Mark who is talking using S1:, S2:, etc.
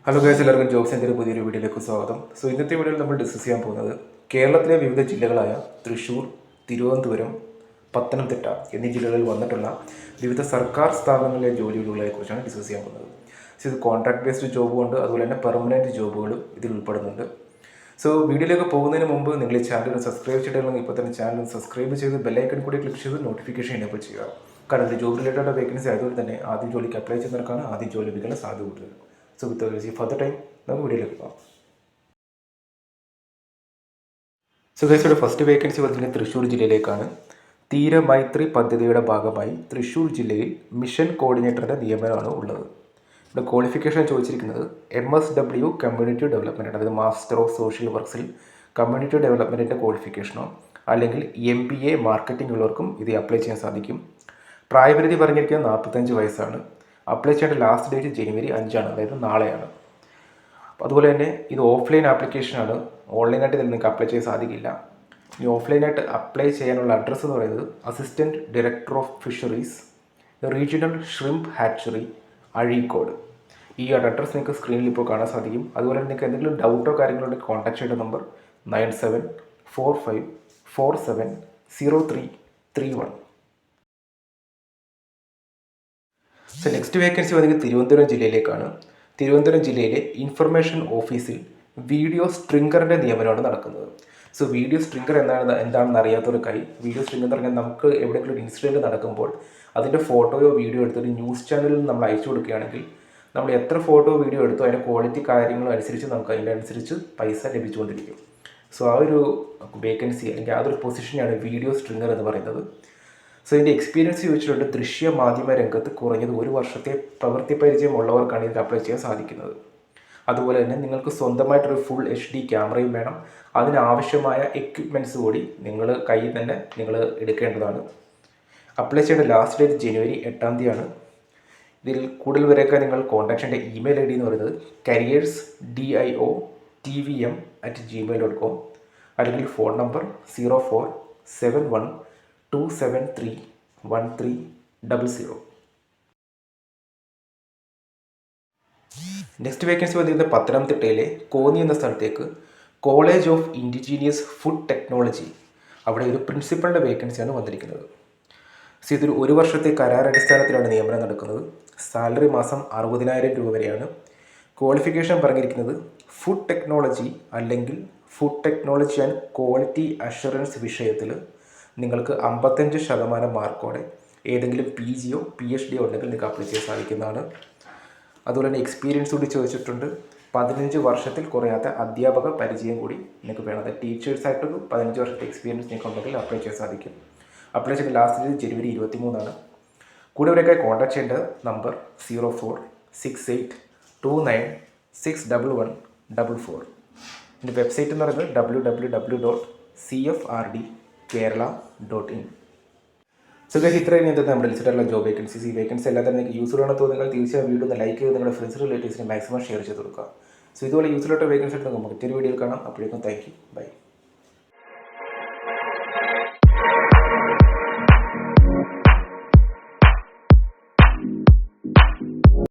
S1: Hello guys, എല്ലാവർക്കും job സെൻ്ററിൻ്റെ പുതിയൊരു വീഡിയോയിലേക്ക് സ്വാഗതം. ഇന്നത്തെ വീഡിയോയിൽ നമ്മൾ ഡിസ്കസ് ചെയ്യാൻ പോകുന്നത് കേരളത്തിലെ വിവിധ ജില്ലകളായ തൃശ്ശൂർ, തിരുവനന്തപുരം, പത്തനംതിട്ട എന്നീ ജില്ലകളിൽ വന്നിട്ടുള്ള വിവിധ സർക്കാർ സ്ഥാപനങ്ങളിലെ ജോലികളെ കുറിച്ചാണ് ഡിസ്കസ് ചെയ്യാൻ പോകുന്നത്. ഇത് കോൺട്രാക്ട് ബേസ്ഡ് ജോബും ഉണ്ട്, അതുപോലെ തന്നെ പെർമനൻറ്റ് ജോബുകളും ഇതിൽ ഉൾപ്പെടുന്നുണ്ട്. വീഡിയോയിലേക്ക് പോകുന്നതിന് മുമ്പ് നിങ്ങൾ ഈ ചാനൽ സബ്സ്ക്രൈബ് ചെയ്തിട്ടുണ്ടെങ്കിൽ ഇപ്പോൾ തന്നെ ചാനൽ സബ്സ്ക്രൈബ് ചെയ്ത് ബെല്ലൈക്കൺ കൂടി ക്ലിക്ക് ചെയ്ത് നോട്ടിഫിക്കേഷൻ എനേബിൾ ചെയ്യുക. കാരണം ഇത് ജോബ് റിലേറ്റഡ് വേക്കൻസി ആയതുകൊണ്ട് തന്നെ ആദ്യം ജോലിക്ക് അപ്ലൈ ചെയ്യുന്നവർക്കാണ് ആദ്യം ജോലി ലഭിക്കുന്ന സാധ്യത കൂടുതൽ. വിത്ത് ഫർദർ ടൈം നമുക്ക് വീഡിയോയിലേക്ക് പോകാം. ഗൈസിയുടെ ഫസ്റ്റ് വേക്കൻസി വന്നിട്ട് തൃശ്ശൂർ ജില്ലയിലേക്കാണ്. തീരമൈത്രി പദ്ധതിയുടെ ഭാഗമായി തൃശ്ശൂർ ജില്ലയിൽ മിഷൻ കോർഡിനേറ്ററിൻ്റെ നിയമനമാണ് ഉള്ളത്. ഇവിടെ ക്വാളിഫിക്കേഷൻ ചോദിച്ചിരിക്കുന്നത് MSW കമ്മ്യൂണിറ്റി ഡെവലപ്മെൻറ്റ്, അതായത് മാസ്റ്റർ ഓഫ് സോഷ്യൽ വർക്ക്സിൽ കമ്മ്യൂണിറ്റി ഡെവലപ്മെൻറ്റിൻ്റെ ക്വാളിഫിക്കേഷനോ അല്ലെങ്കിൽ MBA മാർക്കറ്റിംഗ് ഉള്ളവർക്കും ഇത് അപ്ലൈ ചെയ്യാൻ സാധിക്കും. പ്രായപരിധി പറഞ്ഞിരിക്കുന്നത് 45 വയസ്സാണ്. അപ്ലൈ ചെയ്യേണ്ട ലാസ്റ്റ് ഡേറ്റ് ജനുവരി 5, അതായത് നാളെയാണ്. അതുപോലെ തന്നെ ഇത് ഓഫ്ലൈൻ ആപ്ലിക്കേഷനാണ്. ഓൺലൈനായിട്ട് ഇതിൽ നിങ്ങൾക്ക് അപ്ലൈ ചെയ്യാൻ സാധിക്കില്ല. ഈ ഓഫ്ലൈനായിട്ട് അപ്ലൈ ചെയ്യാനുള്ള അഡ്രസ്സ് എന്ന് പറയുന്നത് assistant director of fisheries, regional shrimp hatchery, Azhikode. ഈ അഡ്രസ്സ് നിങ്ങൾക്ക് സ്ക്രീനിൽ ഇപ്പോൾ കാണാൻ സാധിക്കും. അതുപോലെ തന്നെ നിങ്ങൾക്ക് എന്തെങ്കിലും ഡൗട്ടോ കാര്യങ്ങളോ ഉണ്ടെങ്കിൽ കോൺടാക്ട് ചെയ്യേണ്ട നമ്പർ 9745470331. നെക്സ്റ്റ് വേക്കൻസി വന്നിട്ട് തിരുവനന്തപുരം ജില്ലയിലേക്കാണ്. തിരുവനന്തപുരം ജില്ലയിലെ ഇൻഫർമേഷൻ ഓഫീസിൽ വീഡിയോ സ്ട്രിങ്കറിൻ്റെ നിയമനമാണ് നടക്കുന്നത്. വീഡിയോ സ്ട്രിങ്കർ എന്താണെന്ന് അറിയാത്തവർക്കായി, വീഡിയോ സ്ട്രിങ്കർ എന്ന് പറഞ്ഞാൽ നമുക്ക് എവിടെയെങ്കിലും ഒരു ഇൻസിഡൻറ്റ് നടക്കുമ്പോൾ അതിൻ്റെ ഫോട്ടോയോ വീഡിയോ എടുത്തിട്ട് ന്യൂസ് ചാനലിൽ നമ്മൾ അയച്ചു കൊടുക്കുകയാണെങ്കിൽ നമ്മൾ എത്ര ഫോട്ടോ വീഡിയോ എടുത്തോ അതിൻ്റെ ക്വാളിറ്റി കാര്യങ്ങളും അനുസരിച്ച് നമുക്ക് അതിൻ്റെ അനുസരിച്ച് പൈസ ലഭിച്ചുകൊണ്ടിരിക്കും. ആ ഒരു വേക്കൻസി അല്ലെങ്കിൽ ആ ഒരു പൊസിഷനാണ് വീഡിയോ സ്ട്രിങ്കർ എന്ന് പറയുന്നത്. ഇതിൻ്റെ എക്സ്പീരിയൻസ് ചോദിച്ചിട്ടുണ്ട്. ദൃശ്യ മാധ്യമ രംഗത്ത് കുറഞ്ഞത് 1 വർഷത്തെ പ്രവൃത്തി പരിചയം ഉള്ളവർക്കാണ് ഇതിൽ അപ്ലൈ ചെയ്യാൻ സാധിക്കുന്നത്. അതുപോലെ തന്നെ നിങ്ങൾക്ക് സ്വന്തമായിട്ടൊരു ഫുൾ HD ക്യാമറയും വേണം. അതിനാവശ്യമായ എക്യുപ്മെൻറ്റ്സ് കൂടി നിങ്ങൾ കയ്യിൽ തന്നെ നിങ്ങൾ എടുക്കേണ്ടതാണ്. അപ്ലൈ ചെയ്യേണ്ട ലാസ്റ്റ് ഡേറ്റ് ജനുവരി 8 ഇതിൽ കൂടുതൽ വരെയൊക്കെ നിങ്ങൾ കോൺടാക്ട് ചെയ്യേണ്ട ഇമെയിൽ ID എന്ന് പറയുന്നത് careersDIOTVM@gmail.com, അല്ലെങ്കിൽ ഫോൺ നമ്പർ 0471273130. നെക്സ്റ്റ് വേക്കൻസി വന്നിരുന്നത് പത്തനംതിട്ടയിലെ കോന്നി എന്ന സ്ഥലത്തേക്ക് college of indigenous food technology, അവിടെ ഒരു പ്രിൻസിപ്പളിൻ്റെ വേക്കൻസിയാണ് വന്നിരിക്കുന്നത്. ഇതൊരു 1 വർഷത്തെ കരാറടിസ്ഥാനത്തിലാണ് നിയമനം നടക്കുന്നത്. സാലറി മാസം 60,000 രൂപ വരെയാണ്. ക്വാളിഫിക്കേഷൻ പറഞ്ഞിരിക്കുന്നത് ഫുഡ് ടെക്നോളജി അല്ലെങ്കിൽ food technology and quality assurance വിഷയത്തിൽ നിങ്ങൾക്ക് 55% മാർക്കോടെ ഏതെങ്കിലും PGയോ PhDയോ ഉണ്ടെങ്കിൽ നിങ്ങൾക്ക് അപ്ലൈ ചെയ്യാൻ സാധിക്കുന്നതാണ്. അതുപോലെ തന്നെ എക്സ്പീരിയൻസ് കൂടി ചോദിച്ചിട്ടുണ്ട്. 15 വർഷത്തിൽ കുറയാത്ത അധ്യാപക പരിചയം കൂടി നിങ്ങൾക്ക് വേണം. അതായത് ടീച്ചേഴ്സായിട്ടൊരു 15 വർഷത്തെ എക്സ്പീരിയൻസ് നിങ്ങൾക്ക് ഉണ്ടെങ്കിൽ അപ്ലൈ ചെയ്യാൻ സാധിക്കും. അപ്ലൈ ചെയ്യേണ്ട ലാസ്റ്റ് ഡേറ്റ് ജനുവരി 23. കൂടെയൊക്കെ കോൺടാക്ട് ചെയ്യേണ്ട നമ്പർ 0468296144. എൻ്റെ വെബ്സൈറ്റ് എന്ന് പറയുന്നത് www.cfrdkerala.in. ഇത്രയും നമ്മുടെ ലിസ്റ്റിലുള്ള ജോബ് വേക്കൻസീസ്. ഈ വേക്കൻസി എല്ലാം തന്നെ നിങ്ങൾക്ക് യൂസ്ഫുൾ ആണെന്ന് തോന്നുന്നത് തീർച്ചയായും വീഡിയോ ഒന്ന് ലൈക്ക് ചെയ്ത് നിങ്ങളുടെ ഫ്രണ്ട്സ് റിലേറ്റീവ്സിനെ മാക്സിമം ഷെയർ ചെയ്ത് കൊടുക്കുക. ഇതുപോലെ യൂസ്ഫുൾ ആയിട്ട് വേക്കൻസി നമുക്ക് മറ്റൊരു വീഡിയോയിൽ കാണാം. അപ്പോഴേക്കും താങ്ക് യു, ബൈ.